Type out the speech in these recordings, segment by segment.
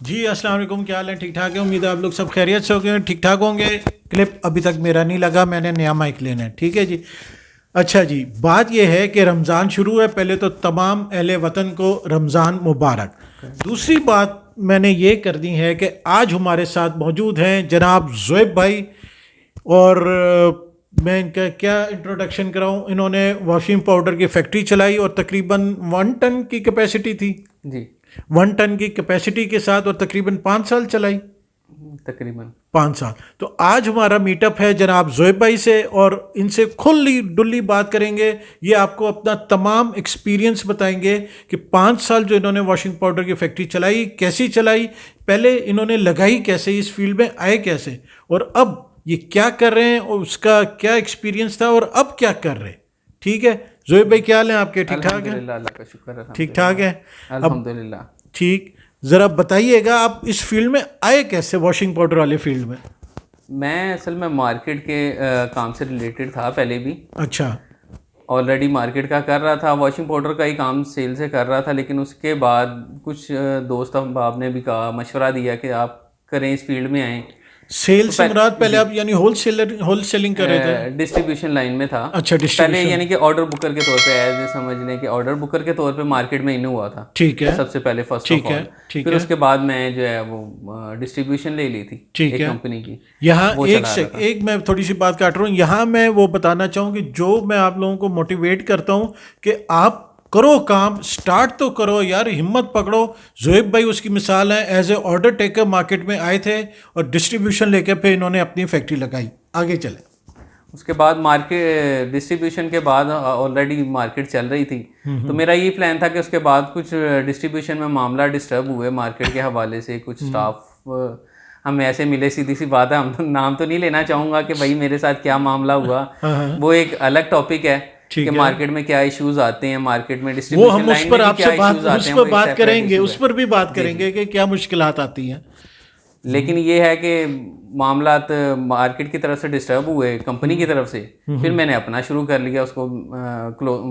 जी अस्सलाम वालेकुम, क्या हाल है? ठीक ठाक है। उम्मीद है आप लोग सब खैरियत से होंगे, ठीक ठाक होंगे। क्लिप अभी तक मेरा नहीं लगा, मैंने नया माइक लेना है। ठीक है जी। अच्छा जी, बात यह है कि रमज़ान शुरू है। पहले तो तमाम अहले वतन को रमज़ान मुबारक। दूसरी बात मैंने ये कर दी है कि आज हमारे साथ मौजूद हैं जनाब ज़ुएब भाई। और मैं इनका क्या इंट्रोडक्शन कराऊं। इन्होंने वॉशिंग पाउडर की फैक्ट्री चलाई और तकरीबन 1 टन की कैपेसिटी थी। जी 1 टन की कैपेसिटी के साथ और तकरीबन 5 साल चलाई। तकरीबन 5 साल। तो आज हमारा मीटअप है जनाब ज़ुएब भाई से और इनसे खुली डुल्ली बात करेंगे। ये आपको अपना तमाम एक्सपीरियंस बताएंगे कि 5 साल जो इन्होंने वॉशिंग पाउडर की फैक्ट्री चलाई, कैसी चलाई, पहले इन्होंने लगाई कैसे, इस फील्ड में आए कैसे, और अब ये क्या कर रहे हैं और उसका क्या एक्सपीरियंस था और अब क्या कर रहे हैं। ठीक है ज़ुएब भाई, क्या हाल है आपके? ठीक ठाक है? अल्हम्दुलिल्लाह, अल्लाह का शुक्र है। ठीक ठाक है। अब अल्हम्दुलिल्लाह। ठीक, ज़रा बताइएगा आप इस फील्ड में आए कैसे, वॉशिंग पाउडर वाले फील्ड में? मैं असल में मार्केट के काम से रिलेटेड था पहले भी। अच्छा। ऑलरेडी मार्केट का कर रहा था, वॉशिंग पाउडर का ही काम सेल से कर रहा था। लेकिन उसके बाद कुछ दोस्त अहबाब ने भी कहा, मशवरा दिया कि आप करें, इस फील्ड में आएँ। सेल तो से मुराद पहले आप यानी होलसेलिंग कर रहे थे? डिस्ट्रीब्यूशन लाइन में था। अच्छा, पहले डिस्ट्रीब्यूशन। यानी कि ऑर्डर बुकर के तौर पे, एज ए समझ लें कि ऑर्डर बुकर के तौर पे मार्केट में इन हुआ था। ठीक है, सबसे पहले फर्स्ट ठीक ऑफ है, ऑल। ठीक फिर है, उसके बाद मैं जो है वो डिस्ट्रीब्यूशन ले ली थी ठीक एक है। कंपनी की, यहाँ वो एक चला से रहा था। एक मैं थोड़ी सी बात काट रहा हूँ। यहाँ मैं वो बताना चाहूँ कि जो मैं आप लोगों को मोटिवेट करता हूँ कि आप करो काम, स्टार्ट तो करो यार, हिम्मत पकड़ो। ज़ुएब भाई उसकी मिसाल है। As a order taker market में आए थे और डिस्ट्रीब्यूशन लेके फिर इन्होंने अपनी फैक्ट्री लगाई। आगे चले। उसके बाद मार्केट डिस्ट्रीब्यूशन के बाद ऑलरेडी मार्केट चल रही थी। तो मेरा ये प्लान था कि उसके बाद कुछ डिस्ट्रीब्यूशन में मामला डिस्टर्ब हुए मार्केट के हवाले से। कुछ स्टाफ हम ऐसे मिले, सीधी सी बात है, हम तो नाम तो नहीं लेना चाहूँगा कि भाई मेरे साथ क्या मामला हुआ। हाँ हाँ, वो एक अलग टॉपिक है कि ठीक है। मार्केट में क्या इश्यूज आते हैं, मार्केट में वो डिस्ट्रीब्यूशन हम उस लाइन पर में भी आपसे क्या बात इश्यूज आते उस हैं, पर वो एक बात सेपरेट करेंगे, इशू उस है। पर भी बात जी जी। करेंगे कि क्या मुश्किलात आती हैं। लेकिन ये है कि मामलात मार्केट की तरफ से डिस्टर्ब हुए, कंपनी की तरफ से। फिर मैंने अपना शुरू कर लिया उसको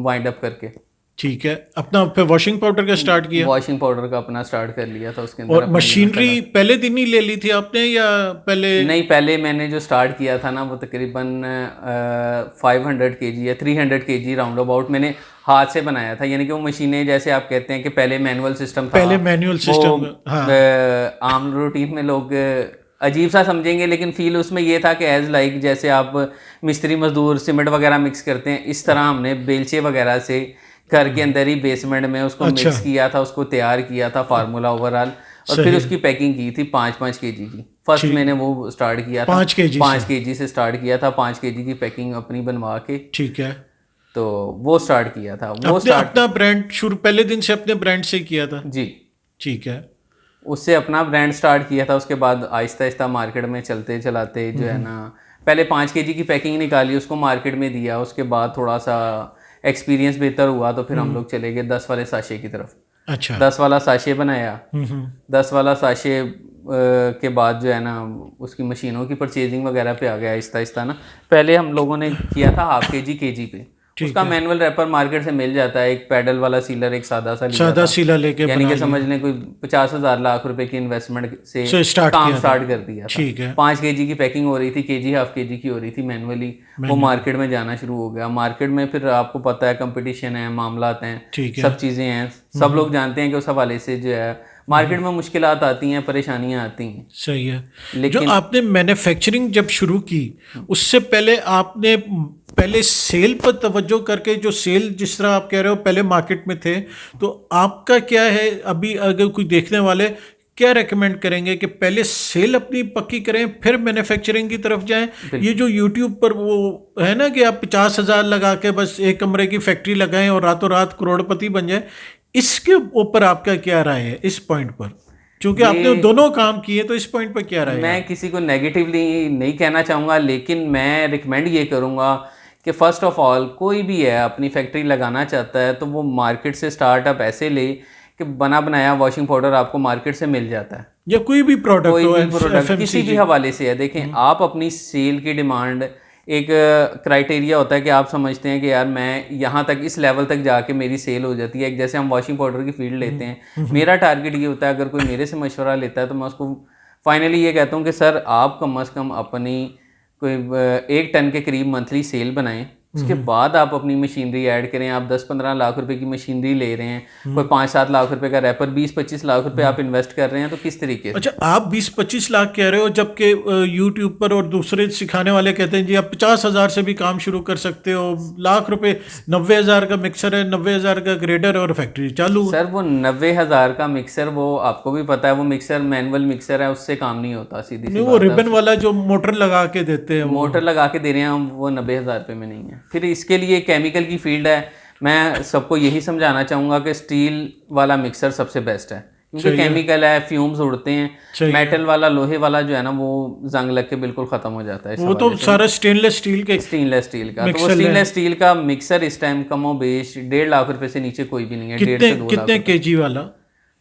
वाइंड अप करके। ठीक है, अपना फिर वॉशिंग पाउडर का स्टार्ट किया। वॉशिंग पाउडर का अपना स्टार्ट कर लिया था, उसके अंदर और अपनी यूनिट लगा। मशीनरी पहले दिन ही ले ली थी आपने या पहले? नहीं, पहले मैंने जो स्टार्ट किया था ना, वो तकरीबन 500 केजी या 300 केजी राउंड अबाउट मैंने हाथ से बनाया था। यानी कि वो मशीनें, जैसे आप कहते हैं कि पहले मैनुअल सिस्टम था। पहले मैनुअल वो सिस्टम। हाँ। आम रूटीन में लोग अजीब सा समझेंगे, लेकिन फील उसमें ये था कि एज लाइक जैसे आप मिस्त्री मजदूर सीमेंट वगैरह मिक्स करते हैं, इस तरह हमने बेलचे वगैरह से घर के अंदर ही बेसमेंट में उसको अच्छा। मिक्स किया था, उसको तैयार किया था फार्मूला ओवरऑल। और फिर सही। उसकी पैकिंग की थी 5-5 केजी की। फर्स्ट ठीक। मैंने वो स्टार्ट किया था 5 kg 5 से। केजी से स्टार्ट किया था, 5 केजी की पैकिंग अपनी बनवा के। ठीक है। तो वो स्टार्ट किया था, वो अपने स्टार्ट। अपना ब्रांड शुरू पहले दिन से अपने ब्रांड से किया था? जी, ठीक है। उससे अपना ब्रांड स्टार्ट किया था। उसके बाद आहिस्ता आहिस्ता मार्केट में चलते चलाते जो है ना, पहले 5 केजी की पैकिंग निकाली, उसको मार्केट में दिया। उसके बाद थोड़ा सा एक्सपीरियंस बेहतर हुआ तो फिर हम लोग चले गए 10 वाले साशे की तरफ। अच्छा। 10 वाला साशे बनाया। हम्म। 10 वाला साशे के बाद जो है ना, उसकी मशीनों की परचेजिंग वगैरह पे आ गया आहिस्ता आहिस्ता ना। पहले हम लोगों ने किया था हाफ केजी पे। ठीक उसका है। मैनुअल रैपर मार्केट से मिल जाता है, एक पैडल वाला सीलर, एक सादा सा लिया सादा था। सीला लेके यानी बना कि लिया। समझ लें कोई 50,000 लाख रुपए की इन्वेस्टमेंट से से स्टार्ट काम किया था। स्टार्ट कर दिया था। ठीक है। 5 केजी की पैकिंग हो रही थी, केजी हाफ केजी की हो रही थी मैनुअली। वो मार्केट में जाना शुरू हो गया। मार्केट में फिर आपको पता है कंपटीशन है, मामलात हैं, ठीक है। सब चीज़ें हैं। सब लोग जानते हैं कि उस हवाले से जो है मार्केट में मुश्किलात आती हैं, परेशानियां आती हैं। सही है। जो लेकिन आपने मैन्युफैक्चरिंग जब शुरू की, उससे पहले आपने पहले सेल पर तवज्जो करके, जो सेल जिस तरह आप कह रहे हो पहले मार्केट में थे, तो आपका क्या है अभी? अगर कोई देखने वाले, क्या रेकमेंड करेंगे कि पहले सेल अपनी पक्की करें फिर मैन्युफैक्चरिंग की तरफ जाएं? ये जो यूट्यूब पर वो है ना कि आप 50,000 लगा के बस एक कमरे की फैक्ट्री लगाएं और रातों रात करोड़पति बन जाए, इसके ऊपर आपका क्या राय है इस पॉइंट पर? क्योंकि आपने दोनों काम किए, तो इस पॉइंट पर क्या राय है? मैं किसी को नेगेटिवली नहीं कहना चाहूँगा, लेकिन मैं रिकमेंड ये करूँगा कि फ़र्स्ट ऑफ ऑल कोई भी है अपनी फैक्ट्री लगाना चाहता है तो वो मार्केट से स्टार्टअप ऐसे ले कि बना बनाया वॉशिंग पाउडर आपको मार्केट से मिल जाता है। या कोई भी प्रोडक्ट कोई हो, भी प्रोडक्ट किसी भी FMCG। हवाले से है। देखें, आप अपनी सेल की डिमांड एक क्राइटेरिया होता है कि आप समझते हैं कि यार मैं यहाँ तक इस लेवल तक जाके मेरी सेल हो जाती है। एक जैसे हम वॉशिंग पाउडर की फील्ड लेते हैं, मेरा टारगेट ये होता है, अगर कोई मेरे से मशवरा लेता है तो मैं उसको फाइनली ये कहता हूँ कि सर आप कम अज़ कम अपनी कोई 1 टन के करीब मंथली सेल बनाएं, उसके बाद आप अपनी मशीनरी ऐड करें। आप 10-15 लाख रुपए की मशीनरी ले रहे हैं, कोई 5-7 लाख रुपए का रैपर, 20-25 लाख रुपए आप इन्वेस्ट कर रहे हैं, तो किस तरीके से? अच्छा, आप 20-25 लाख कह रहे हो, जबकि यूट्यूब पर और दूसरे सिखाने वाले कहते हैं जी आप 50,000 से भी काम शुरू कर सकते हो, लाख रुपए, 90,000 का मिक्सर है, 90,000 का ग्रेडर और फैक्ट्री चालू है। सर वो 90,000 का मिक्सर, वो आपको भी पता है, वो मिक्सर मैनुअल मिक्सर है, उससे काम नहीं होता। सीधी सी नहीं, वो बात है, रिबन वाला जो मोटर लगा के देते हैं, मोटर लगा के दे रहे हैं हम, वो 90,000 रुपये में नहीं है। फिर इसके लिए केमिकल की फील्ड है। मैं सबको यही समझाना चाहूँगा कि स्टील वाला मिक्सर सबसे बेस्ट है, क्योंकि केमिकल है, फ्यूम्स उड़ते हैं। मेटल वाला, लोहे वाला जो है ना, वो जंग लग के बिल्कुल ख़त्म हो जाता है। वो तो सारा स्टेनलेस स्टील का। तो वो स्टेनलेस स्टील का मिक्सर इस टाइम कमो बेश 1.5 लाख रुपए से नीचे कोई भी नहीं है। 1.5 से 2 लाख कितने केजी वाला?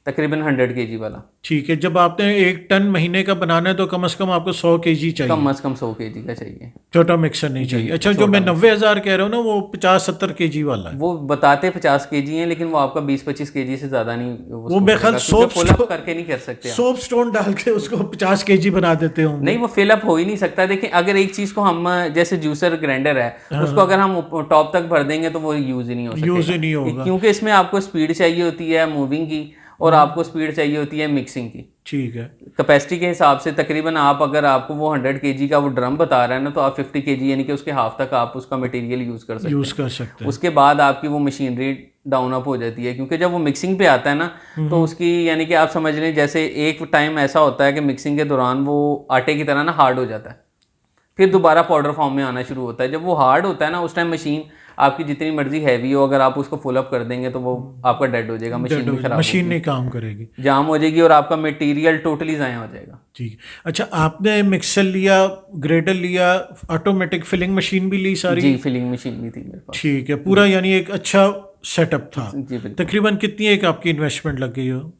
तकरीबन 100 kg वाला। ठीक है, जब आपने 1 टन महीने का बनाना है तो कम से कम आपको 100 केजी चाहिए, कम से कम 100 kg का चाहिए, छोटा मिक्सर नहीं चाहिए। अच्छा, जो मैं 90,000 कह रहा हूँ ना, वो 50-70 केजी वाला है। वो बताते 50 kg है, लेकिन वो आपका 20-25 kg से ज्यादा नहीं, वो मेरे ख्याल सोप करके नहीं कर सकते, सोप स्टोन डाल के उसको 50 केजी बना देते होंगे। नहीं, वो फिलअप हो ही नहीं सकता। देखिए, अगर एक चीज को हम, जैसे जूसर ग्राइंडर है, उसको अगर हम टॉप तक भर देंगे तो वो यूज ही नहीं होगा, क्योंकि इसमें आपको स्पीड चाहिए होती है मूविंग की, और आपको स्पीड चाहिए होती है मिक्सिंग की। ठीक है, कैपेसिटी के हिसाब से तकरीबन आप, अगर आपको वो 100 kg का वो ड्रम बता रहा है ना, तो आप 50 kg यानी कि उसके हाफ तक आप उसका मटेरियल यूज़ कर सकते हैं। उसके बाद आपकी वो मशीनरी डाउन अप हो जाती है, क्योंकि जब वो मिक्सिंग पे आता है ना, तो उसकी यानी कि आप समझ लें, जैसे एक टाइम ऐसा होता है कि मिक्सिंग के दौरान वो आटे की तरह ना हार्ड हो जाता है, फिर दोबारा पाउडर फॉर्म में आना शुरू होता है। जब वो हार्ड होता है ना, उस टाइम मशीन आपकी जितनी मर्जी हैवी हो, अगर आप उसको फुल अप कर देंगे तो वो आपका डेड हो जाएगा, मशीन नहीं काम करेगी, जाम हो जाएगी, और आपका मटेरियल टोटली ज़ाया हो जाएगा। ठीक। अच्छा, आपने मिक्सर लिया, ग्रेडर लिया, ऑटोमेटिक फिलिंग मशीन भी ली सारी? जी, फिलिंग मशीन भी थी मेरे पास। ठीक है, पूरा यानी एक अच्छा सेटअप था। जी, तकरीबन कितनी एक आपकी इन्वेस्टमेंट लग गई हो?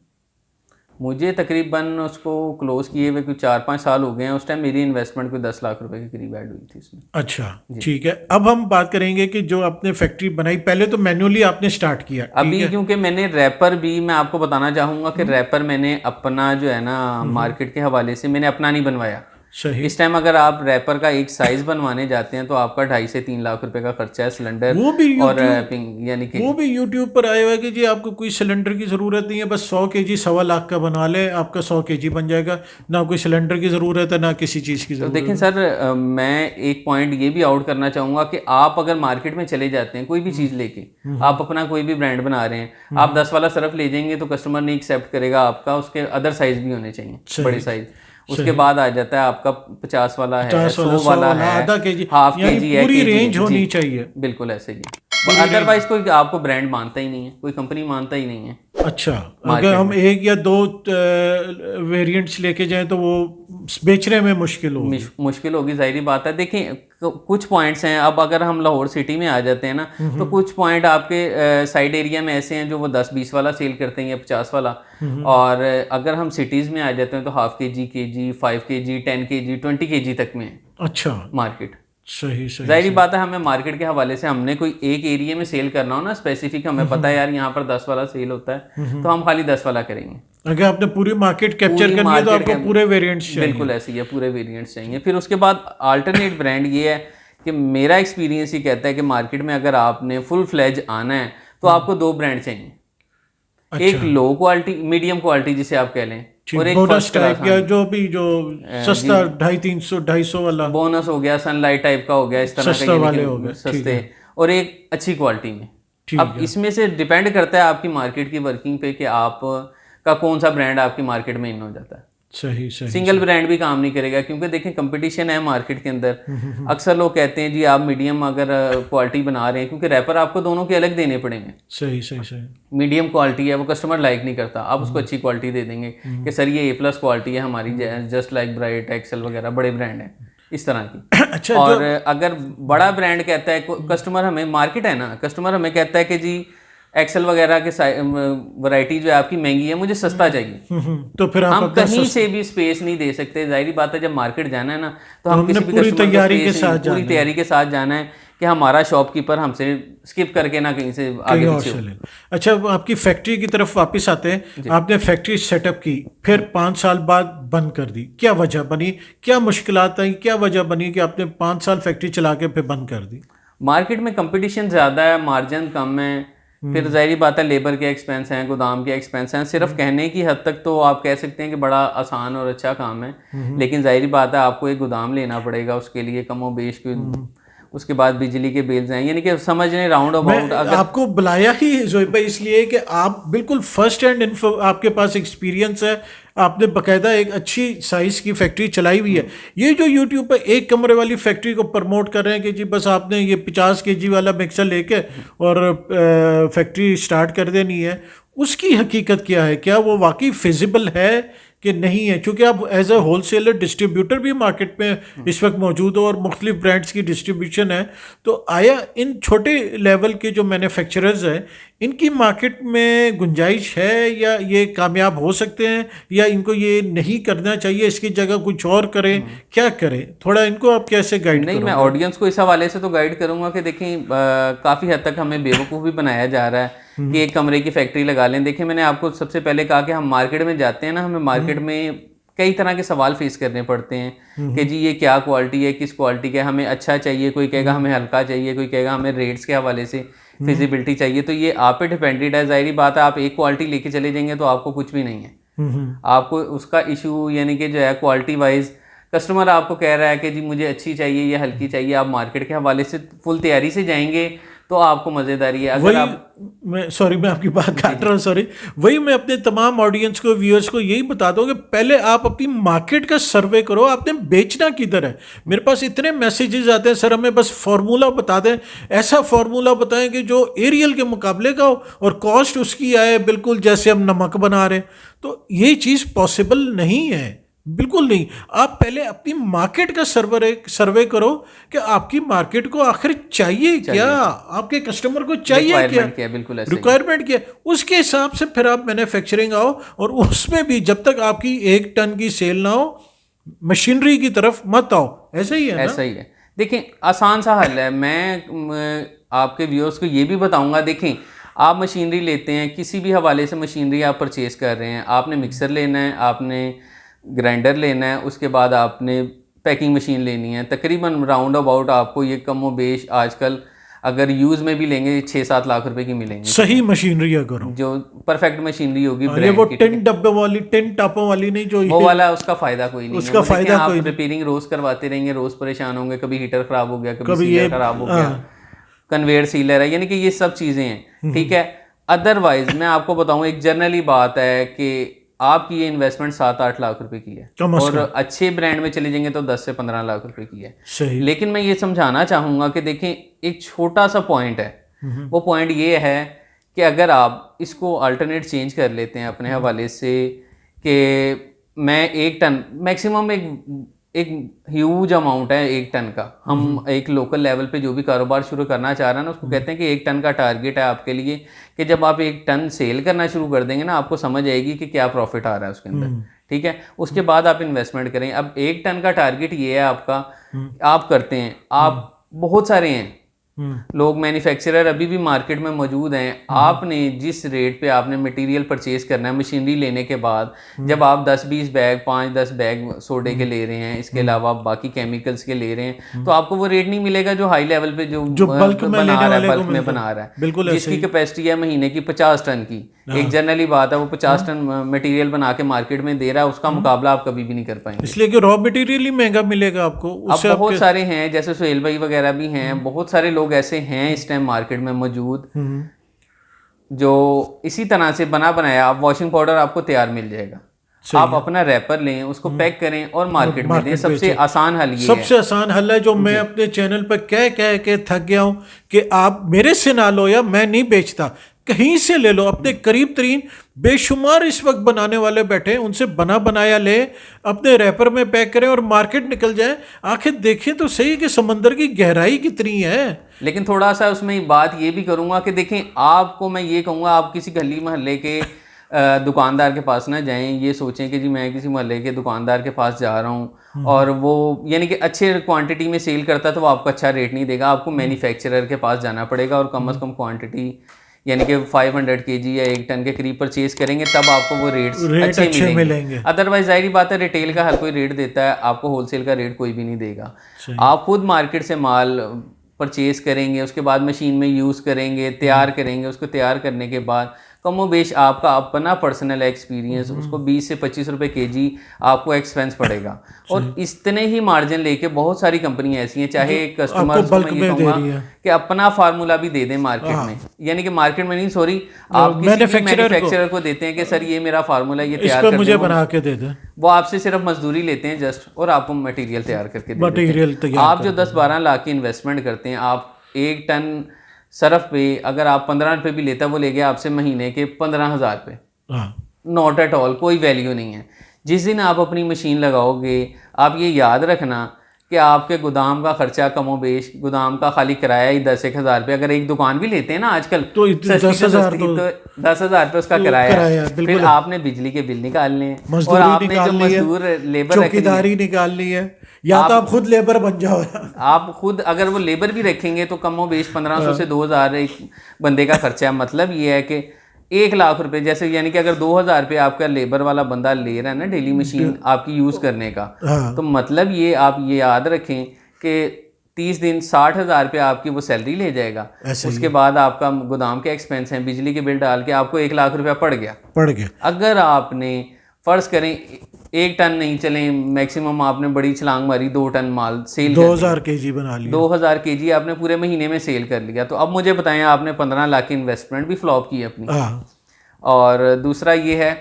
मुझे तकरीबन उसको क्लोज किए हुए कुछ 4-5 साल हो गए हैं। उस टाइम मेरी इन्वेस्टमेंट कोई 10 लाख रुपए के करीब ऐड हुई थी इसमें। अच्छा, ठीक है। अब हम बात करेंगे कि जो आपने फैक्ट्री बनाई, पहले तो मैन्युअली आपने स्टार्ट किया, अभी क्योंकि मैंने रैपर भी, मैं आपको बताना चाहूँगा कि रैपर मैंने अपना जो है ना, मार्केट के हवाले से मैंने अपना नहीं बनवाया। सही। इस टाइम अगर आप रैपर का एक साइज बनवाने जाते हैं तो आपका 2.5 से 3 लाख रुपए का खर्चा है, सिलेंडर वो भी और रैपिंग, यानी कि वो भी यूट्यूब पर आया हुआ है कि जी आपको कोई सिलेंडर की ज़रूरत नहीं है, बस 100 केजी 1.25 लाख का बनवा ले, आपका 100 केजी बन जाएगा, ना कोई सिलेंडर की ज़रूरत है, ना किसी चीज़ की ज़रूरत। तो देखें सर, मैं एक पॉइंट ये भी आउट करना चाहूँगा कि आप अगर मार्केट में चले जाते हैं कोई भी चीज़ लेके, आप अपना कोई भी ब्रांड बना रहे हैं, आप 10 वाला सर्फ ले जाएंगे तो कस्टमर नहीं एक्सेप्ट करेगा आपका, उसके अदर साइज भी होने चाहिए, बड़े साइज। उसके बाद आ जाता है आपका 50 वाला है, 100 वाला है, आधा केजी, हाफ केजी है, पूरी रेंज होनी चाहिए। बिल्कुल ऐसे ही। अदरवाइज कोई आपको ब्रांड मानता ही नहीं है, कोई कंपनी मानता ही नहीं है। अच्छा, अगर हम 1 या 2 वेरिएंट्स लेके जाएं तो वो बेचने में मुश्किल होगी, जाहिर बात है। देखिए, कुछ पॉइंट्स हैं, अब अगर हम लाहौर सिटी में आ जाते हैं ना, तो कुछ पॉइंट आपके साइड एरिया में ऐसे हैं जो वो 10-20 वाला सेल करते हैं या 50 वाला, और अगर हम सिटीज़ में आ जाते हैं तो half KG, 5 kg, 10 kg, 20 kg तक में। अच्छा, मार्केट सही। जाहिर बात है, हमें मार्केट के हवाले से, हमने कोई एक एरिया में सेल करना हो ना स्पेसिफिक, हमें पता है यार यहाँ पर 10 वाला सेल होता है, तो हम खाली 10 वाला करेंगे। अगर आपने पूरी मार्केट कैप्चर करनी है तो आपको पूरे वेरिएंट्स चाहिए। बिल्कुल ऐसे ही है, पूरे वेरिएंट्स चाहिए। फिर उसके बाद अल्टरनेट ब्रांड ये है कि मेरा एक्सपीरियंस ही कहता है कि मार्केट में अगर आपने फुल फ्लेज आना है तो आपको 2 ब्रांड चाहिए। अच्छा। एक लो क्वालिटी, मीडियम क्वालिटी जिसे आप कह लें, और एक बोनस टाइप या जो सस्ता 250-300-250 वाला, बोनस हो गया, सनलाइट टाइप का हो गया, इस तरह सस्ता वाले हो गए, सस्ते, और एक अच्छी क्वालिटी में। अब इसमें से डिपेंड करता है आपकी मार्केट की वर्किंग पे कि आप का कौन सा ब्रांड आपकी मार्केट में इन हो जाता है। सही। सिंगल ब्रांड भी काम नहीं करेगा, क्योंकि देखें कंपटीशन है मार्केट के अंदर। अक्सर लोग कहते हैं जी आप मीडियम अगर क्वालिटी बना रहे हैं, क्योंकि रैपर आपको दोनों के अलग देने पड़ेंगे। सही। मीडियम क्वालिटी है वो कस्टमर लाइक नहीं करता, आप उसको अच्छी क्वालिटी दे देंगे कि सर ये A+ क्वालिटी है हमारी, जस्ट लाइक ब्राइट, एक्सेल वगैरह बड़े ब्रांड हैं इस तरह की। अच्छा, और अगर बड़ा ब्रांड कहता है कस्टमर, हमें मार्केट है ना, कस्टमर हमें कहता है कि जी एक्सेल वगैरह के वैरायटी जो है आपकी महंगी है, मुझे सस्ता चाहिए। तो फिर आप हम अपना कहीं से भी स्पेस नहीं दे सकते, जाहिर बात है। जब मार्केट जाना है ना, तो हम हमने किसी भी पूरी कस्टमर को तैयारी के space साथ नहीं, पूरी जाना है। तैयारी के साथ जाना है कि हमारा शॉपकीपर हमसे स्किप करके ना कहीं से कहीं आगे और पीछे से हो। ले। अच्छा, अब आपकी फैक्ट्री की तरफ वापस आते हैं। आपने फैक्ट्री सेटअप की, फिर 5 साल बाद बंद कर दी, क्या वजह बनी, क्या मुश्किलात आई, क्या वजह बनी कि आपने 5 साल फैक्ट्री चला के फिर बंद कर दी? मार्केट में कंपटीशन ज़्यादा है, मार्जिन कम है, फिर जाहिर बात है लेबर के एक्सपेंस हैं, गोदाम के एक्सपेंस हैं। सिर्फ कहने की हद तक तो आप कह सकते हैं कि बड़ा आसान और अच्छा काम है, लेकिन जाहिर बात है आपको एक गोदाम लेना पड़ेगा उसके लिए, कमो बेश के। उसके बाद बिजली के बिल्स हैं, यानी कि समझ नहीं राउंड अबाउट। मैं आपको बुलाया ही जोएब भाई इसलिए कि आप बिल्कुल फर्स्ट हैंड इन्फो, आपके पास एक्सपीरियंस है, आपने बकायदा एक अच्छी साइज की फैक्ट्री चलाई हुई है। ये जो यूट्यूब पे एक कमरे वाली फैक्ट्री को प्रमोट कर रहे हैं कि जी बस आपने ये 50 kg वाला मिक्सर लेके और फैक्ट्री स्टार्ट कर देनी है, उसकी हकीकत क्या है? क्या वो वाकई फिजिबल है कि नहीं है? क्योंकि आप एज अ होलसेलर डिस्ट्रीब्यूटर भी मार्केट में इस वक्त मौजूद हो और मुख्तलिफ ब्रांड्स की डिस्ट्रीब्यूशन है, तो आया इन छोटे लेवल के जो मैन्युफैक्चरर्स हैं, इनकी मार्केट में गुंजाइश है, या ये कामयाब हो सकते हैं, या इनको ये नहीं करना चाहिए, इसकी जगह कुछ और करें? क्या करें? थोड़ा इनको आप कैसे गाइड नहीं, मैं करोगे? ऑडियंस को इस हवाले से तो गाइड करूंगा कि देखें, काफ़ी हद तक हमें बेवकूफ़ भी बनाया जा रहा है कि एक कमरे की फैक्ट्री लगा लें। देखिए, मैंने आपको सबसे पहले कहा कि हम मार्केट में जाते हैं ना, हमें मार्केट में कई तरह के सवाल फेस करने पड़ते हैं कि जी ये क्या क्वालिटी है, किस क्वालिटी का है, हमें अच्छा चाहिए, कोई कहेगा हमें हल्का चाहिए, कोई कहेगा हमें रेट्स के हवाले से फिजिबिलिटी चाहिए। तो ये आप पे डिपेंडेड है। जाहिर बात है, आप एक क्वालिटी लेके चले जाएंगे तो आपको कुछ भी नहीं है। आपको उसका इशू यानी कि जो है क्वालिटी वाइज, कस्टमर आपको कह रहा है कि जी मुझे अच्छी चाहिए या हल्की चाहिए, आप मार्केट के हवाले से फुल तैयारी से जाएंगे तो आपको मज़ेदारी है। अगर आप मैं आपकी बात काट रहा हूँ, सॉरी। वही मैं अपने तमाम ऑडियंस को, व्यूअर्स को यही बता दूँ कि पहले आप अपनी मार्केट का सर्वे करो, आपने बेचना किधर है। मेरे पास इतने मैसेजेस आते हैं, सर हमें बस फार्मूला बता दें, ऐसा फार्मूला बताएं कि जो एरियल के मुकाबले का हो और कॉस्ट उसकी आए बिल्कुल जैसे हम नमक बना रहे हैं। तो ये चीज़ पॉसिबल नहीं है, बिल्कुल नहीं। आप पहले अपनी मार्केट का सर्वे करो कि आपकी मार्केट को आखिर चाहिए क्या, आपके कस्टमर को चाहिए क्या, रिक्वायरमेंट क्या है, बिल्कुल ऐसे ही। रिक्वायरमेंट क्या है, उसके हिसाब से फिर आप मैन्युफैक्चरिंग आओ। और उसमें भी जब तक आपकी 1 टन की सेल ना हो, मशीनरी की तरफ मत आओ। ऐसा ही है ना? ऐसा ही है। देखें, आसान सा हल है। मैं आपके व्यूअर्स को ये भी बताऊंगा। देखें, आप मशीनरी लेते हैं, किसी भी हवाले से मशीनरी आप परचेज कर रहे हैं, आपने मिक्सर लेना है, आपने ग्राइंडर लेना है, उसके बाद आपने पैकिंग मशीन लेनी है। तकरीबन राउंड अबाउट आपको ये कम बेश आजकल अगर यूज़ में भी लेंगे 6-7 लाख रुपए की मिलेंगी, सही मशीनरी अगर हो, जो परफेक्ट मशीनरी होगी ये ब्रांड वो की। 10 डब्बे वाली, 10 टापों वाली नहीं, जो वो वाला उसका फायदा कोई नहीं उसका है। वो फायदा देखें, कोई आप नहीं। रिपेयरिंग रोज करवाते रहेंगे, रोज परेशान होंगे, कभी हीटर खराब हो गया, कभी कभी सीलर ये खराब हो गया, कन्वेयर सीलर है, यानी कि ये सब चीज़ें हैं। ठीक है। अदरवाइज मैं आपको बताऊं, एक जनरली बात है कि आपकी ये इन्वेस्टमेंट 7-8 लाख रुपए की है, कम से और कम। अच्छे ब्रांड में चले जाएंगे तो 10 से 15 लाख रुपए की है। सही। लेकिन मैं ये समझाना चाहूँगा कि देखें, एक छोटा सा पॉइंट है। वो पॉइंट ये है कि अगर आप इसको अल्टरनेट चेंज कर लेते हैं अपने हवाले से कि मैं 1 टन मैक्सिमम, एक ह्यूज अमाउंट है 1 टन का। हम एक लोकल लेवल पे जो भी कारोबार शुरू करना चाह रहे हैं ना, उसको कहते हैं कि 1 टन का टारगेट है आपके लिए, कि जब आप 1 टन सेल करना शुरू कर देंगे ना, आपको समझ आएगी कि क्या प्रॉफिट आ रहा है उसके अंदर। ठीक है। उसके बाद आप इन्वेस्टमेंट करें। अब 1 टन का टारगेट ये है आपका, आप करते हैं, आप बहुत सारे हैं लोग मैन्युफैक्चरर अभी भी मार्केट में मौजूद हैं। आपने जिस रेट पे आपने मटेरियल परचेज करना है मशीनरी लेने के बाद, जब आप 10-20 बैग, 5-10 बैग सोडे के ले रहे हैं, इसके अलावा बाकी केमिकल्स के ले रहे हैं, तो आपको वो रेट नहीं मिलेगा जो हाई लेवल पे जो बल्क में बना रहा है, लेने बल्क में बना रहा है। बिल्कुल जिसकी कैपेसिटी है महीने की 50 टन की, एक जनरली बात है, वो 50 टन मटेरियल बना के मार्केट में दे रहा है, उसका मुकाबला आप कभी भी नहीं कर पाएंगे। इसलिए कि रॉ मटेरियल ही महंगा मिलेगा आपको। अब बहुत सारे हैं, जैसे सुहेल भाई वगैरह भी हैं, बहुत सारे लोग ऐसे हैं इस टाइम मार्केट में मौजूद, जो इसी तरह से बना बनाया, आप वॉशिंग पाउडर आपको तैयार मिल जाएगा, आप अपना रैपर लें, उसको पैक करें और मार्केट में दें। सबसे आसान हल ये है। सबसे आसान हल है, जो मैं अपने चैनल पर कह कह के थक गया हूं कि आप मेरे से ना लो, या मैं नहीं बेचता, कहीं से ले लो, अपने करीब तरीन बेशुमार इस वक्त बनाने वाले बैठे हैं, उनसे बना बनाया ले, अपने रैपर में पैक करें और मार्केट निकल जाए। आखिर देखें तो सही कि समंदर की गहराई कितनी है। लेकिन थोड़ा सा उसमें बात ये भी करूंगा कि देखें, आपको मैं ये कहूँगा, आप किसी गली मोहल्ले के दुकानदार के पास ना जाएं, ये सोचें कि जी मैं किसी मोहल्ले के दुकानदार के पास जा रहा हूँ और वो यानी कि अच्छे क्वांटिटी में सेल करता है तो वो आपको अच्छा रेट नहीं देगा, आपको मैन्युफैक्चरर के पास जाना पड़ेगा और कम से कम क्वांटिटी यानी कि 500 kg या 1 टन के करीब परचेज करेंगे, तब आपको वो रेट अच्छे मिलेंगे। अदरवाइज जाहिर बात है रिटेल का हर कोई रेट देता है, आपको होलसेल का रेट कोई भी नहीं देगा। आप खुद मार्केट से माल परचेज करेंगे, उसके बाद मशीन में यूज़ करेंगे, तैयार करेंगे, उसको तैयार करने के बाद कमो बेश आपका अपना पर्सनल एक्सपीरियंस, उसको 20 से 25 रुपए kg आपको एक्सपेंस पड़ेगा। और इतने ही मार्जिन लेके बहुत सारी कंपनियां ऐसी हैं, चाहे कस्टमर को मैं ये कहूँगा कि अपना फार्मूला भी दे दें मार्केट में, यानी कि मार्केट में नहीं, सॉरी, आप किसी मैन्युफैक्चरर को देते हैं कि सर ये मेरा फार्मूला, ये तैयार कर मुझे बना के दे दें। वो आपसे सिर्फ मजदूरी लेते हैं जस्ट, और आपको मटेरियल तैयार करके दे देते हैं। आप जो 10-12 लाख की इन्वेस्टमेंट करते हैं, आप 1 टन सरफ पे अगर आप 15 रुपये भी लेता, वो ले गया आपसे महीने के 15,000 रुपये। नॉट एट ऑल, कोई वैल्यू नहीं है। जिस दिन आप अपनी मशीन लगाओगे, आप ये याद रखना कि आपके गोदाम का खर्चा कमोबेश, गोदाम का खाली किराया ही 10-1 हज़ार रुपये, अगर एक दुकान भी लेते हैं ना आजकल तो 10,000 रुपये उसका किराया, फिर आपने बिजली के बिल निकालने हैं और आपने जो मजदूर लेबर चौकीदारी निकालनी है, या तो आप खुद लेबर बन जाओ। आप खुद अगर वो लेबर भी रखेंगे तो कमोबेश 1500 से 2000 एक बंदे का खर्चा है। मतलब ये है कि 1 लाख रुपए, जैसे यानी कि अगर 2000 रुपये आपका लेबर वाला बंदा ले रहा है ना डेली मशीन आपकी यूज़ करने का, तो मतलब ये आप ये याद रखें कि 30 दिन 60,000 रुपये आपकी वो सैलरी ले जाएगा। उसके बाद आपका गोदाम के एक्सपेंस हैं, बिजली के बिल डाल के आपको 1 लाख रुपया पड़ गया। अगर आपने फ़र्ज़ करें 1 टन नहीं चलें, मैक्सिमम आपने बड़ी छलांग मारी 2 टन माल सेल 2000 kg बना लिया, 2000 kg आपने पूरे महीने में सेल कर लिया, तो अब मुझे बताएं आपने 15 लाख की इन्वेस्टमेंट भी फ्लॉप की अपनी। और दूसरा ये है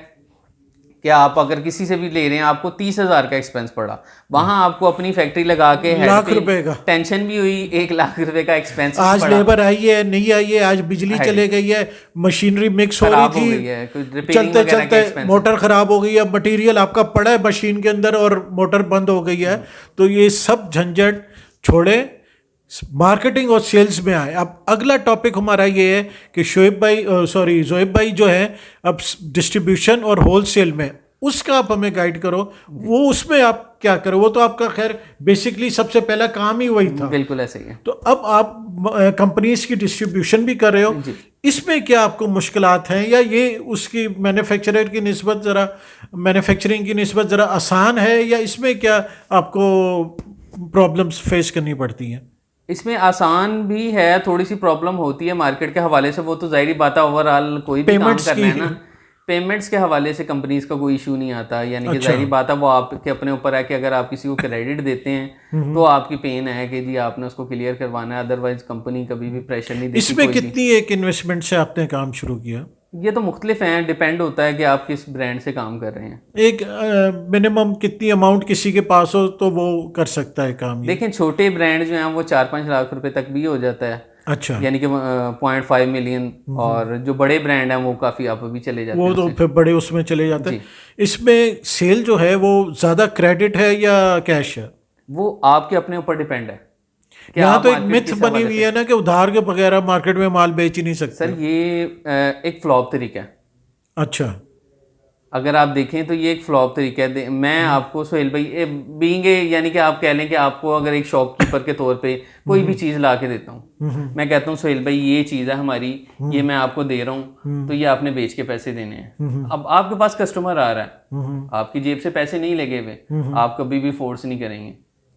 कि आप अगर किसी से भी ले रहे हैं, आपको 30,000 का एक्सपेंस पड़ा, वहां आपको अपनी फैक्ट्री लगा के लाख रुपए का टेंशन भी हुई, 1 लाख रुपए का एक्सपेंस। आज लेबर आई है नहीं आई है, आज बिजली चले गई है, मशीनरी मिक्स हो रही थी, चलते चलते मोटर खराब हो गई है, मटेरियल आपका पड़ा है मशीन के अंदर और मोटर बंद हो गई है। तो ये सब झंझट छोड़े, मार्केटिंग और सेल्स में आए। अब अगला टॉपिक हमारा ये है कि जोएब भाई जो है अब डिस्ट्रीब्यूशन और होलसेल में, उसका आप हमें गाइड करो, वो उसमें आप क्या करो। वो तो आपका खैर बेसिकली सबसे पहला काम ही वही था। बिल्कुल ऐसे ही है। तो अब आप कंपनीज की डिस्ट्रीब्यूशन भी कर रहे हो, इसमें क्या आपको मुश्किलात हैं, या ये उसकी मैन्युफैक्चरिंग की निस्बत ज़रा आसान है, या इसमें क्या आपको प्रॉब्लम्स फेस करनी पड़ती हैं? इसमें आसान भी है, थोड़ी सी प्रॉब्लम होती है मार्केट के हवाले से, वो तो जाहिर बात है, ओवरऑल कोई भी काम करना है ना, पेमेंट्स के हवाले से कंपनीज का कोई इशू नहीं आता। यानी कि जाहिर बात है वो आपके अपने ऊपर है कि अगर आप किसी को क्रेडिट देते हैं तो आपकी पेन है कि जी आपने उसको क्लियर करवाना है, अदरवाइज कंपनी कभी भी प्रेशर नहीं देती। इसमें कितनी एक इन्वेस्टमेंट से आपने काम शुरू किया? ये तो मुख्तलिफ हैं, डिपेंड होता है कि आप किस ब्रांड से काम कर रहे हैं। एक मिनिमम कितनी अमाउंट किसी के पास हो तो वो कर सकता है काम? देखें छोटे ब्रांड जो हैं वो 4-5 लाख रुपए तक भी हो जाता है। अच्छा, यानी कि 0.5 मिलियन। और जो बड़े ब्रांड हैं वो काफ़ी आप भी चले जाते हैं, वो तो फिर बड़े उसमें चले जाते हैं। इसमें सेल जो है वो ज़्यादा क्रेडिट है या कैश है? वो आपके अपने ऊपर डिपेंड है। यहाँ तो एक मिथ बनी हुई है ना कि उधार के बगैर मार्केट में माल बेच ही नहीं सकते। सर ये एक फ्लॉप तरीका है। अच्छा, अगर आप देखें तो ये एक फ्लॉप तरीका है। मैं आपको सोहेल भाई बीइंग यानी कि आप कह लें कि आपको अगर एक शॉपकीपर के तौर पे कोई भी चीज़ ला के देता हूँ, मैं कहता हूँ सोहेल भाई ये चीज़ है हमारी, ये मैं आपको दे रहा हूँ, तो ये आपने बेच के पैसे देने हैं। अब आपके पास कस्टमर आ रहा है, आपकी जेब से पैसे नहीं लगे हुए, आप कभी भी फोर्स नहीं करेंगे।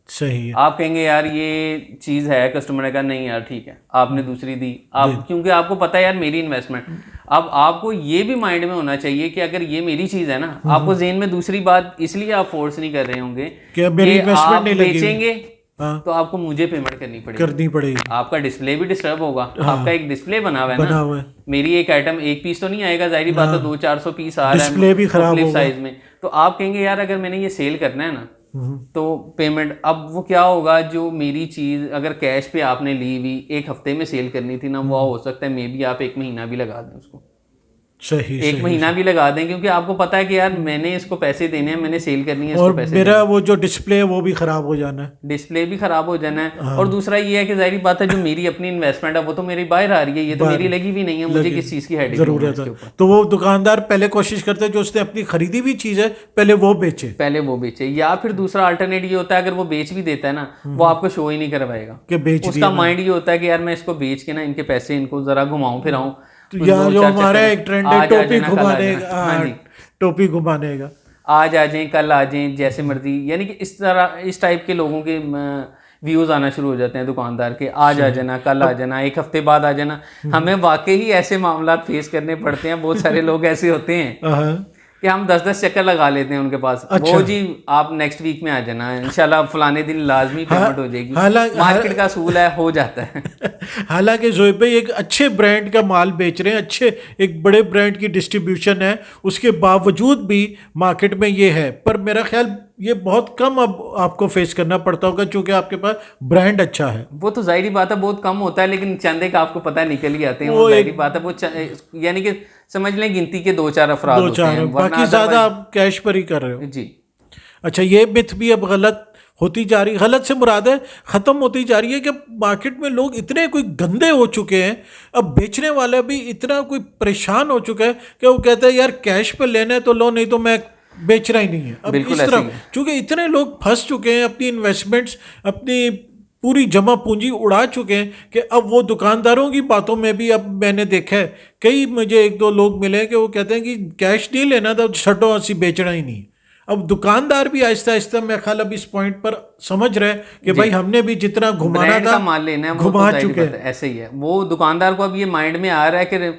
सही है। आप कहेंगे यार ये चीज़ है, कस्टमर ने कहा नहीं यार ठीक है, आपने दूसरी दी, आप क्योंकि आपको पता है यार मेरी इन्वेस्टमेंट। अब आपको ये भी माइंड में होना चाहिए कि अगर ये मेरी चीज़ है ना, आपको ज़हन में दूसरी बात इसलिए आप फोर्स नहीं कर रहे होंगे कि आप बेचेंगे तो आपको मुझे पेमेंट करनी पड़ेगी। आपका डिस्प्ले भी डिस्टर्ब होगा। आपका एक डिस्प्ले बना हुआ है ना, मेरी एक आइटम एक पीस तो नहीं आएगा, जाहिर बात है 200-400 पीस आ रहा है, डिस्प्ले भी खराब होगा साइज में। तो आप कहेंगे यार अगर मैंने ये सेल करना है ना, तो पेमेंट अब वो क्या होगा, जो मेरी चीज़ अगर कैश पे आपने ली हुई 1 हफ्ते में सेल करनी थी ना, वो हो सकता है मे बी आप 1 महीना भी लगा दें उसको, सही 1 महीना भी लगा दें, क्योंकि आपको पता है कि यार मैंने इसको पैसे देने हैं, मैंने सेल करनी है, और इसको पैसे मेरा वो जो डिस्प्ले है वो भी खराब हो जाना है। डिस्प्ले भी खराब हो जाना है। और दूसरा ये है कि जाहिर बात है जो मेरी अपनी इन्वेस्टमेंट है वो तो मेरी बाहर आ रही है, ये तो मेरी लगी भी नहीं है, मुझे किस चीज़ की हेडेक जरूरत है। तो वो दुकानदार पहले कोशिश करते हैं जो उसने अपनी खरीदी हुई चीज़ है पहले वो बेचे, पहले वो बेचे। या फिर दूसरा अल्टरनेट ये होता है, अगर वो बेच भी देता है ना, वो आपको शो ही नहीं करवाएगा कि बेच उसका माइंड ये होता है कि यार मैं इसको बेच के ना इनके पैसे इनको जरा घुमाऊं फिराऊं। तो या जो हमारा एक ट्रेंड है टोपी घुमाने का, हाँ जी, टोपी घुमाने का, आज आ जाएं कल आ जाएं जैसे मर्जी, यानी कि इस तरह इस टाइप के लोगों के व्यूज आना शुरू हो जाते हैं दुकानदार के, आज आ जाना कल आ जाना 1 हफ्ते बाद आ जाना। हमें वाकई ही ऐसे मामला फेस करने पड़ते हैं, बहुत सारे लोग ऐसे होते हैं कि हम 10-10 चक्कर लगा लेते हैं उनके पास। अच्छा। वो जी आप नेक्स्ट वीक में आ जाना, इंशाल्लाह फलाने दिन लाजमी पेमेंट हो जाएगी। मार्केट का असूल है, हो जाता है। हालांकि जोएब भाई एक अच्छे ब्रांड का माल बेच रहे हैं, अच्छे एक बड़े ब्रांड की डिस्ट्रीब्यूशन है, उसके बावजूद भी मार्केट में ये है, पर मेरा ख्याल ये बहुत कम अब आपको फेस करना पड़ता होगा क्योंकि आपके पास ब्रांड अच्छा है। वो तो जाहिर बात है बहुत कम होता है, लेकिन चंदे का आपको पता निकल ही आते हैं, वो जाहिर बात है। वो यानी कि समझ लें गिनती के 2-4 अफराद होते हैं, बाकी ज्यादा आप कैश पर ही कर रहे हो जी। अच्छा, ये मिथ भी अब गलत होती जा रही, गलत से मुराद है ख़त्म होती जा रही है कि मार्केट में लोग इतने कोई गंदे हो चुके हैं, अब बेचने वाला भी इतना कोई परेशान हो चुका है कि वो कहता है यार कैश पे लेना है तो लो, नहीं तो मैं बेचना ही नहीं है। अब इस तरह चूंकि इतने लोग फंस चुके हैं, अपनी इन्वेस्टमेंट्स अपनी पूरी जमा पूंजी उड़ा चुके हैं कि अब वो दुकानदारों की बातों में भी अब मैंने देखा है, कई मुझे 1-2 लोग मिले कि वो कहते हैं कि कैश नहीं लेना था, छठो असी बेचना ही नहीं। अब दुकानदार भी आहिस्ता आहिस्ता मेरे ख्याल अब इस पॉइंट पर समझ रहे हैं कि भाई हमने भी जितना घुमाना था माल लेना है घुमा चुके हैं। ऐसे ही है, वो दुकानदार को अब ये माइंड में आ रहा है कि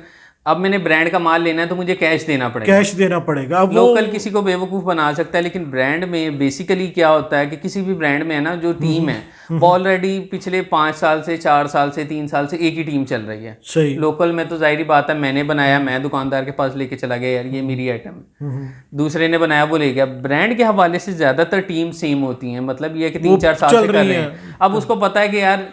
अब मैंने ब्रांड का माल लेना है तो मुझे कैश देना पड़ेगा, कैश देना पड़ेगा। अब लोकल किसी को बेवकूफ़ बना सकता है, लेकिन ब्रांड में बेसिकली क्या होता है कि किसी भी ब्रांड में है ना, जो टीम है वो ऑलरेडी पिछले 5 साल से 4 साल से 3 साल से एक ही टीम चल रही है। सही। लोकल में तो जाहिर बात है मैंने बनाया, मैं दुकानदार के पास लेके चला गया, यार ये मेरी आइटम है, दूसरे ने बनाया वो ले गया। ब्रांड के हवाले से ज़्यादातर टीम सेम होती हैं, मतलब ये है कि 3-4 साल से कर रहे हैं। अब उसको पता है कि यार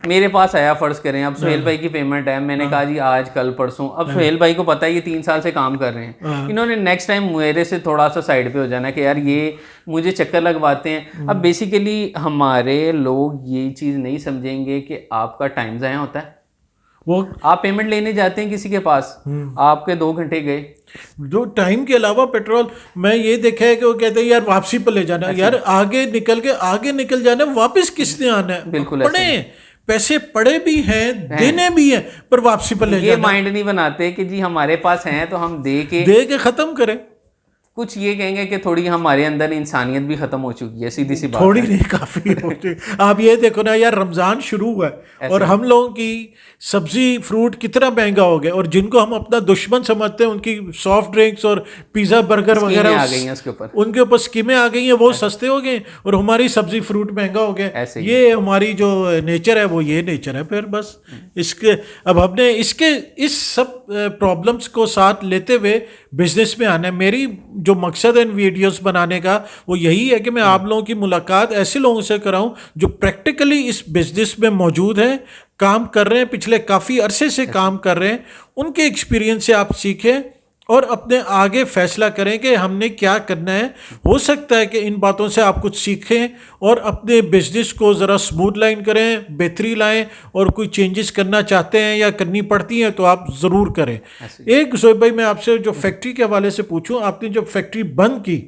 मेरे पास आया, फर्ज करें अब सुहेल भाई की पेमेंट है, मैंने कहा जी आज कल परसों, अब सुहेल भाई को पता है ये 3 साल से काम कर रहे हैं, इन्होंने नेक्स्ट टाइम मेरे से थोड़ा सा साइड पे हो जाना कि यार ये मुझे चक्कर लगवाते हैं। अब बेसिकली हमारे लोग ये चीज़ नहीं समझेंगे कि आपका टाइम ज़ाया होता है। वो आप पेमेंट लेने जाते हैं किसी के पास, आपके 2 घंटे गए, जो टाइम के अलावा पेट्रोल, मैं ये देखा है कि वो कहते हैं यार वापसी पर ले जाना, यार आगे निकल जाना, वापस किसने आना है? बिल्कुल पैसे पड़े भी हैं, देने भी हैं, पर वापसी पर ले जाना। ये माइंड नहीं बनाते कि जी हमारे पास हैं तो हम दे के खत्म करें। कुछ ये कहेंगे कि थोड़ी हमारे अंदर इंसानियत भी खत्म हो चुकी है, सीधी सी बात। थोड़ी नहीं, काफी हो चुकी। आप ये देखो ना यार, रमजान शुरू हुआ है और हम लोगों की सब्जी फ्रूट कितना महंगा हो गया, और जिनको हम अपना दुश्मन समझते हैं उनकी सॉफ्ट ड्रिंक्स और पिज्जा बर्गर वगैरह आ गई हैं उसके ऊपर, उनके ऊपर स्कीमें आ गई हैं, वो सस्ते हो गए और हमारी सब्जी फ्रूट महंगा हो गया। ये हमारी जो नेचर है वो ये नेचर है। फिर बस इसके अब हमने इस सब प्रॉब्लम्स को साथ लेते हुए बिजनेस में आना है। मेरी जो मकसद है इन वीडियोस बनाने का वो यही है कि मैं आप लोगों की मुलाकात ऐसे लोगों से कराऊं जो प्रैक्टिकली इस बिजनेस में मौजूद हैं, काम कर रहे हैं, पिछले काफ़ी अरसे से काम कर रहे हैं, उनके एक्सपीरियंस से आप सीखें और अपने आगे फैसला करें कि हमने क्या करना है। हो सकता है कि इन बातों से आप कुछ सीखें और अपने बिजनेस को ज़रा स्मूथ लाइन करें, बेहतरी लाएं, और कोई चेंजेस करना चाहते हैं या करनी पड़ती हैं तो आप ज़रूर करें। एक जोएब भाई मैं आपसे जो फैक्ट्री के हवाले से पूछूं, आपने जब फैक्ट्री बंद की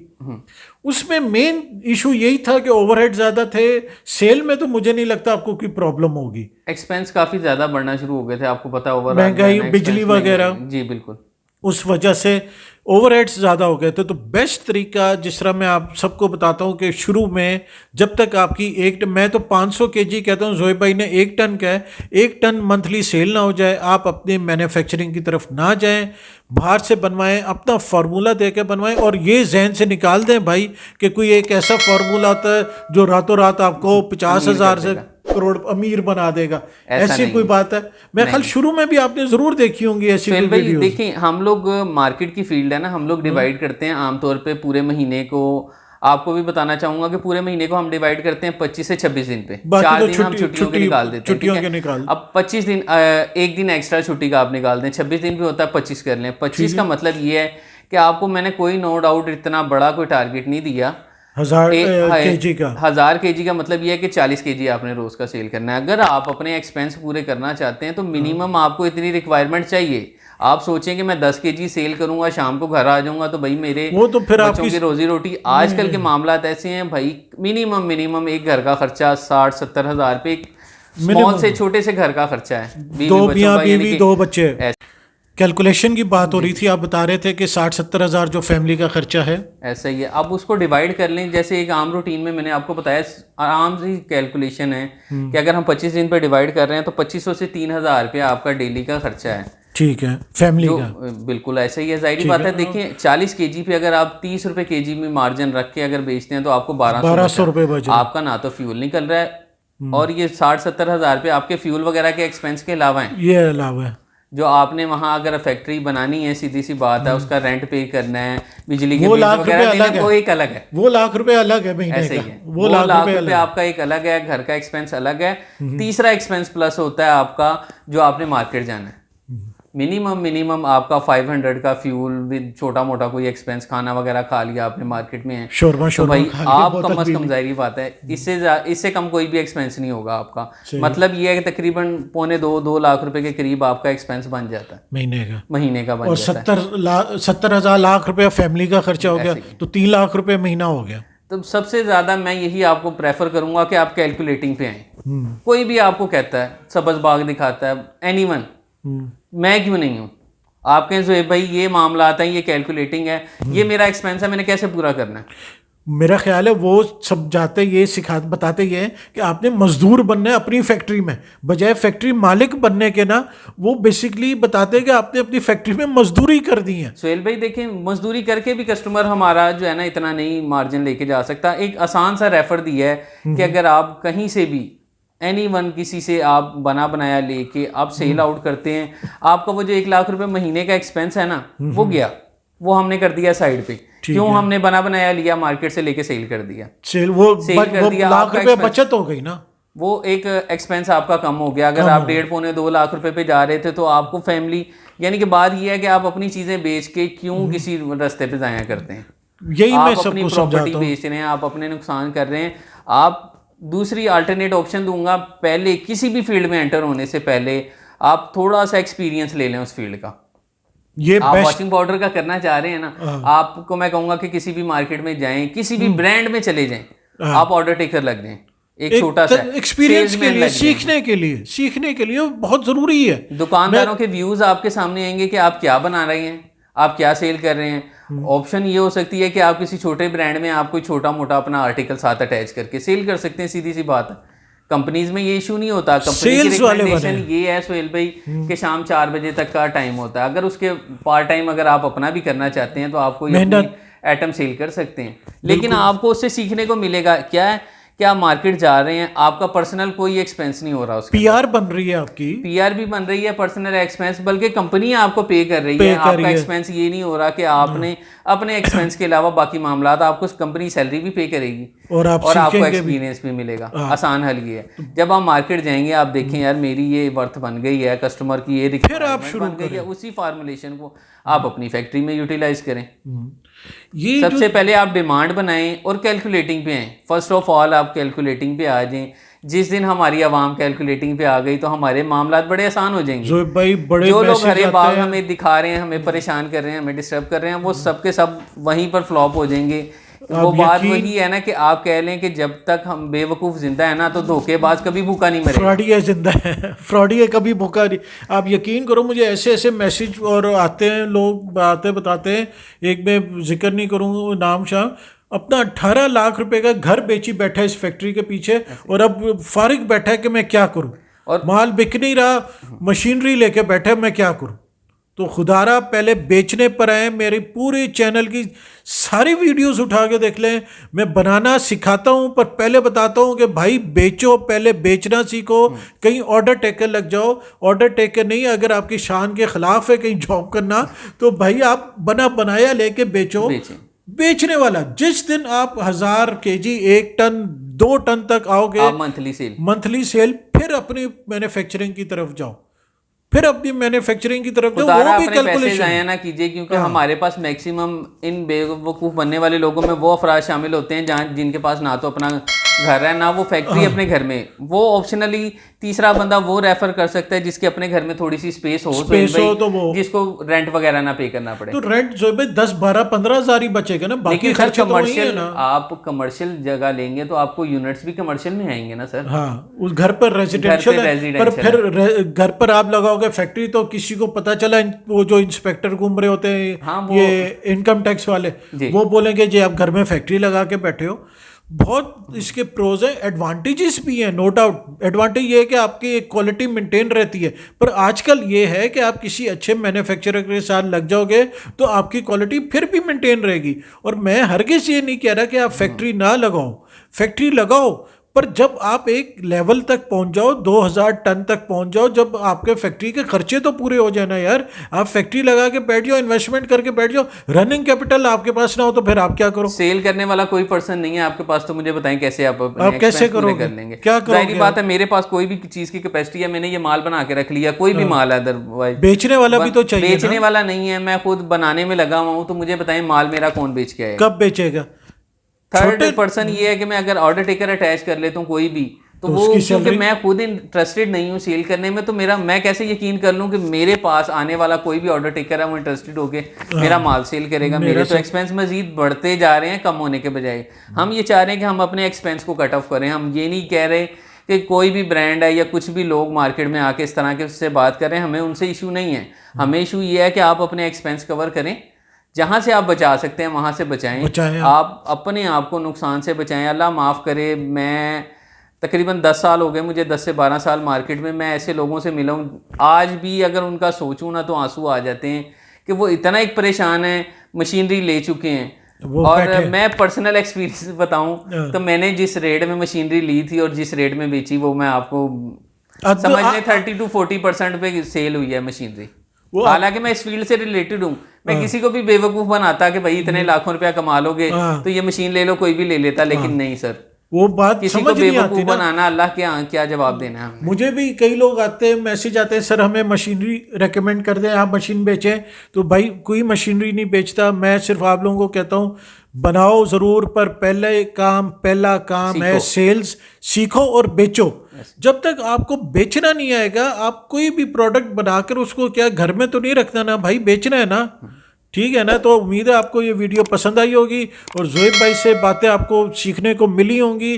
उसमें मेन इशू यही था कि ओवरहेड ज़्यादा थे, सेल में तो मुझे नहीं लगता आपको कोई प्रॉब्लम होगी। एक्सपेंस काफ़ी ज़्यादा बढ़ना शुरू हो गए थे, आपको पता होगा, महंगाई, बिजली वगैरह, जी बिल्कुल, उस वजह से ओवरहेड्स ज़्यादा हो गए थे। तो बेस्ट तरीका जिस तरह मैं आप सबको बताता हूँ कि शुरू में जब तक आपकी मैं तो 500 kg कहता हूँ, जोएब भाई ने 1 टन का है, 1 टन मंथली सेल ना हो जाए, आप अपने मैन्युफैक्चरिंग की तरफ ना जाएं, बाहर से बनवाएं, अपना फार्मूला दे के बनवाएं, और ये जहन से निकाल दें भाई कि कोई एक ऐसा फार्मूला होता है जो रातों रात आपको 50,000 से करोड़ अमीर बना देगा, ऐसी कोई बात है? मैं ख्याल शुरू में भी आपने जरूर देखी होंगी ऐसी वीडियोस। देखिए हम लोग मार्केट की फील्ड है ना, हम लोग डिवाइड करते हैं आमतौर पे पूरे महीने को आपको भी बताना चाहूंगा कि पूरे महीने को हम डिवाइड करते हैं 25 से 26 दिन पे। बाकी 4 तो दिन हम छुट्टियों के निकाल देते हैं, छुट्टियों ठीक के है? निकाल। अब 25 दिन, एक दिन एक्स्ट्रा छुट्टी का आप निकाल दें, 26 दिन भी होता है, 25 कर लें। 25 का मतलब ये है कि आपको मैंने कोई नो डाउट इतना बड़ा कोई टारगेट नहीं दिया। 1000 kg का 1000 kg का मतलब ये है कि 40 kg आपने रोज का सेल करना है। अगर आप अपने एक्सपेंस पूरे करना चाहते हैं तो मिनिमम आपको इतनी रिक्वायरमेंट चाहिए। आप सोचें कि मैं 10 kg सेल करूंगा, शाम को घर आ जाऊंगा, तो भाई मेरे वो तो फिर बच्चों की रोजी रोटी, आजकल के मामलात ऐसे हैं भाई, मिनिमम एक घर का खर्चा 60-70 हज़ार रुपये, स्मॉल से छोटे से घर का खर्चा है। दो मियाँ बीवी, 2 बच्चे। कैलकुलेशन की बात हो रही थी, आप बता रहे थे कि 60-70 हज़ार जो फैमिली का खर्चा है। ऐसा ही है। अब उसको डिवाइड कर लें, जैसे एक आम रूटीन में मैंने आपको बताया, आराम से कैलकुलेशन है कि अगर हम 25 दिन पे डिवाइड कर रहे हैं तो 2500 से 3000 रुपया आपका डेली का खर्चा है। ठीक है, फैमिली का बिल्कुल ऐसा ही है। जाहिर बात है, देखिए 40 kg पे अगर आप 30 रुपए kg में मार्जिन रख के अगर बेचते हैं तो आपको 1200 रुपये बच रहा है। आपका ना तो फ्यूल निकल रहा है और ये 60-70 हज़ार रुपये आपके फ्यूल वगैरह के एक्सपेंस के अलावा है। ये अलावा है जो आपने वहाँ अगर फैक्ट्री बनानी है, सीधी सी बात है, उसका रेंट पे करना है, बिजली के वो बिल लाख वगैरह रुपए देना, अलग है। वो एक अलग है। वो लाख रुपए अलग है महीने ऐसे का। ही है। वो लाख रुपए आपका एक अलग है, घर का एक्सपेंस अलग है। तीसरा एक्सपेंस प्लस होता है आपका, जो आपने मार्केट जाना है। मिनिमम आपका 500 का फ्यूल विद छोटा मोटा कोई एक्सपेंस, खाना वगैरह खा लिया आपने मार्केट में है, शोरमा तो भाई खा लिया, आप बोतल कम पी से कम, ली। जाहिर बात है, इससे कम कोई भी एक्सपेंस नहीं होगा आपका। मतलब ये है कि तकरीबन 2.25-2 लाख रुपए के करीब आपका एक्सपेंस बन जाता है महीने का बन और जाता है। 70 हज़ार लाख रुपया फैमिली का खर्चा हो गया, तो 3 लाख रुपए महीना हो गया। तो सबसे ज़्यादा मैं यही आपको प्रेफर करूंगा कि आप कैलकुलेटिंग पे आएँ। कोई भी आपको कहता है, सब्ज़ बाग दिखाता है, एनीवन, मैं क्यों नहीं हूँ? आप कहें जोएब भाई ये मामला आता है, ये कैलकुलेटिंग है, ये मेरा एक्सपेंस है, मैंने कैसे पूरा करना है? मेरा ख्याल है वो सब जाते ये बताते ये हैं कि आपने मजदूर बनना है अपनी फैक्ट्री में, बजाय फैक्ट्री मालिक बनने के ना। वो बेसिकली बताते हैं कि आपने अपनी फैक्ट्री में मजदूरी कर दी है। सोहेल भाई देखें, मजदूरी करके भी कस्टमर हमारा जो है ना इतना नहीं मार्जिन लेके जा सकता। एक आसान सा रेफर दिया है कि अगर आप कहीं से भी एनीवन किसी से आप बना बनाया लेके आप सेल आउट करते हैं, आपका वो जो 1 लाख रुपए महीने का एक्सपेंस है ना, वो गया, वो हमने कर दिया साइड पे। क्यों? हमने बना बनाया लिया, मार्केट से लेके सेल कर दिया, वो लाख रुपए बचत हो गई ना, वो एक एक्सपेंस आपका कम हो गया। अगर आप 1.5-2 लाख रुपए पे जा रहे थे तो आपको फैमिली, यानी कि बात ये है कि आप अपनी चीजें बेच के क्यों किसी रास्ते पे जाया करते हैं? यही मैं आप अपनी प्रॉपर्टी बेच रहे हैं, आप अपने नुकसान कर रहे हैं। आप दूसरी अल्टरनेट ऑप्शन दूंगा, पहले किसी भी फील्ड में एंटर होने से पहले आप थोड़ा सा एक्सपीरियंस ले लें उस फील्ड का। ये आप वॉशिंग पाउडर का करना चाह रहे हैं ना, आपको मैं कहूंगा कि किसी भी मार्केट में जाएं, किसी भी ब्रांड में चले जाएं, आप ऑर्डर टेकर लग जाएं, एक छोटा सा एक्सपीरियंस के लिए, सीखने के लिए बहुत जरूरी है। दुकानदारों के व्यूज आपके सामने आएंगे कि आप क्या बना रहे हैं, आप क्या सेल कर रहे हैं। ऑप्शन ये हो सकती है कि आप किसी छोटे ब्रांड में आप कोई छोटा मोटा अपना आर्टिकल साथ अटैच करके सेल कर सकते हैं, सीधी सी बात है। कंपनीज में ये इशू नहीं होता। कंपनी की रिकमेंडेशन ये है सोहेल भाई कि शाम 4 बजे तक का टाइम होता है। अगर उसके पार्ट टाइम अगर आप अपना भी करना चाहते हैं तो आपको ये आइटम सेल कर सकते हैं, लेकिन आपको उससे सीखने को मिलेगा क्या है कि आप मार्केट जा रहे हैं, आपका पर्सनल कोई एक्सपेंस नहीं हो रहा, उसका पीआर बन रही है, आपकी पीआर भी बन रही है, पर्सनल एक्सपेंस, बल्कि कंपनी आपको पे कर रही है। आपका एक्सपेंस ये नहीं हो रहा कि आपने अपने एक्सपेंस के अलावा बाकी मामला, आपको कंपनी सैलरी भी पे करेगी और आपको एक्सपीरियंस भी मिलेगा। आसान हल ये है, जब आप मार्केट जाएंगे आप देखें यार मेरी ये वर्थ बन गई है, कस्टमर की ये रिक्वायरमेंट बन गई है, उसी फार्मूलेशन को आप अपनी फैक्ट्री में यूटिलाइज करें। ये सबसे पहले आप डिमांड बनाएं और कैलकुलेटिंग पे आएं। फर्स्ट ऑफ ऑल आप कैलकुलेटिंग पे आ जाएं। जिस दिन हमारी आवाम कैलकुलेटिंग पे आ गई तो हमारे मामला बड़े आसान हो जाएंगे। जो लोग हरे बाग हमें दिखा रहे हैं, हमें परेशान कर रहे हैं, हमें डिस्टर्ब कर रहे हैं, वो सब के सब वहीं पर फ्लॉप हो जाएंगे। वो बात वही है ना कि आप कह लें कि जब तक हम बेवकूफ़ जिंदा है ना तो धोखेबाज कभी भूखा नहीं मरेगा। फ्रॉडिया जिंदा है, फ्रॉडिया कभी भूखा नहीं। आप यकीन करो, मुझे ऐसे ऐसे मैसेज और आते हैं, लोग बताते हैं। एक मैं जिक्र नहीं करूँगा नाम शाम, अपना 18 लाख रुपए का घर बेची बैठा है इस फैक्ट्री के पीछे, और अब फारिग बैठा है कि मैं क्या करूँ, और माल बिक नहीं रहा, मशीनरी लेके बैठा है, मैं क्या करूँ। तो खुदारा पहले बेचने पर आए, मेरे पूरे चैनल की सारी वीडियोस उठा के देख लें। मैं बनाना सिखाता हूं, पर पहले बताता हूं कि भाई बेचो, पहले बेचना सीखो, कहीं ऑर्डर टेकर लग जाओ। ऑर्डर टेकर नहीं, अगर आपकी शान के खिलाफ है कहीं जॉब करना, तो भाई आप बना बनाया लेके बेचो। बेचने वाला जिस दिन आप 1000 केजी, 1 टन, 2 टन तक आओगे, आप मंथली सेल, फिर अपनी मैन्युफैक्चरिंग की तरफ जाओ, फिर अपनी मैन्युफैक्चरिंग की तरफ जाओ, उतारा वो भी अपने पैसे कैलकुलेशन। जाया ना कीजिए, क्योंकि हमारे पास मैक्सिमम इन बेवकूफ़ बनने वाले लोगों में वो अफराद शामिल होते हैं जहाँ जिनके पास ना तो अपना घर है ना वो फैक्ट्री अपने घर में। वो ऑप्शनली तीसरा बंदा वो रेफर कर सकता है जिसके अपने घर में थोड़ी सी स्पेस हो, तो वो जिसको रेंट वगैरह ना पे करना पड़े। तो रेंट जो है 10, 12, 15 हजार ही बचेगा ना, बाकी लेकिन सर खर्चे तो वही है कमर्शियल, ना। आप कमर्शियल जगह लेंगे तो आपको यूनिट्स भी कमर्शियल में आएंगे ना सर। हाँ, उस घर पर रेजिडेंशियल है, पर फिर घर पर आप लगाओगे फैक्ट्री तो किसी को पता चला, वो जो इंस्पेक्टर घूम रहे होते हैं, हाँ, ये इनकम टैक्स वाले, वो बोलेंगे जी आप घर में फैक्ट्री लगा के बैठे हो। बहुत इसके प्रोज है, एडवांटेजेस भी हैं, नो डाउट। एडवांटेज ये है कि आपकी एक क्वालिटी मेंटेन रहती है, पर आजकल ये है कि आप किसी अच्छे मैन्युफैक्चरर के साथ लग जाओगे तो आपकी क्वालिटी फिर भी मेंटेन रहेगी। और मैं हरगिज़ ये नहीं कह रहा कि आप फैक्ट्री ना लगाओ, फैक्ट्री लगाओ, पर जब आप एक लेवल तक पहुंच जाओ, 2000 टन तक पहुंच जाओ, जब आपके फैक्ट्री के खर्चे तो पूरे हो जाए ना यार। आप फैक्ट्री लगा के बैठ जाओ, इन्वेस्टमेंट करके बैठ जाओ, रनिंग कैपिटल आपके पास ना हो तो फिर आप क्या करो? सेल करने वाला कोई पर्सन नहीं है आपके पास, तो मुझे बताएं कैसे आप कैसे करोगे, कर लेंगे? क्या करोगे? जाहिर बात है, मेरे पास कोई भी चीज की कैपेसिटी है, मैंने ये माल बना के रख लिया, कोई भी माल है, अदरवाइज बेचने वाला भी तो चाहिए। बेचने वाला नहीं है, मैं खुद बनाने में लगा हुआ हूँ, तो मुझे बताएं माल मेरा कौन बेच के आएगा? कब बेचेगा? थर्ड पर्सन ये है कि मैं अगर ऑर्डर टेकर अटैच कर लेता हूँ कोई भी, तो वो क्योंकि मैं खुद इंटरेस्टेड नहीं हूँ सेल करने में, तो मैं कैसे यकीन कर लूँ कि मेरे पास आने वाला कोई भी ऑर्डर टेकर है वो इंटरेस्टेड होके मेरा माल सेल करेगा? मेरे तो एक्सपेंस मजीद बढ़ते जा रहे हैं कम होने के बजाय। हम ये चाह रहे हैं कि हम अपने एक्सपेंस को कट ऑफ करें। हम ये नहीं कह रहे कि कोई भी ब्रांड है या कुछ भी लोग मार्केट में आके इस तरह के उससे बात करें, हमें उनसे इशू नहीं है। हमें इशू ये है कि आप अपने एक्सपेंस कवर करें, जहाँ से आप बचा सकते हैं वहाँ से बचाएं। आप अपने आप को नुकसान से बचाएं। अल्लाह माफ़ करे, मैं तकरीबन 10 साल हो गए मुझे, 10 से 12 साल मार्केट में। मैं ऐसे लोगों से मिला हूँ, आज भी अगर उनका सोचूं ना तो आंसू आ जाते हैं कि वो इतना एक परेशान है, मशीनरी ले चुके हैं। और मैं पर्सनल एक्सपीरियंस बताऊं तो मैंने जिस रेट में मशीनरी ली थी और जिस रेट में बेची, वो मैं आपको समझ लें 30 to 40% पे सेल हुई है मशीनरी। हालांकि मैं इस फील्ड से रिलेटेड हूँ, मैं किसी को भी बेवकूफ़ बनाता कि भाई इतने लाखों रुपया कमा लोगे तो ये मशीन ले लो, कोई भी ले लेता, लेकिन नहीं सर, वो बात किसी को बेवकूफ़ बनाना, अल्लाह के क्या जवाब देना है? मुझे भी कई लोग आते हैं, मैसेज आते हैं, सर हमें मशीनरी रेकमेंड कर दें, आप मशीन बेचें। तो भाई कोई मशीनरी नहीं बेचता, मैं सिर्फ आप लोगों को कहता हूँ बनाओ ज़रूर, पर पहला काम है सेल्स। सीखो और बेचो। जब तक आपको बेचना नहीं आएगा, आप कोई भी प्रोडक्ट बनाकर उसको क्या घर में तो नहीं रखना ना भाई, बेचना है ना, ठीक है ना। तो उम्मीद है आपको ये वीडियो पसंद आई होगी और ज़ोएब भाई से बातें आपको सीखने को मिली होंगी।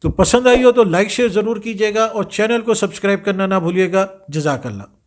तो पसंद आई हो तो लाइक शेयर ज़रूर कीजिएगा और चैनल को सब्सक्राइब करना ना भूलिएगा। जज़ाकल्लाह।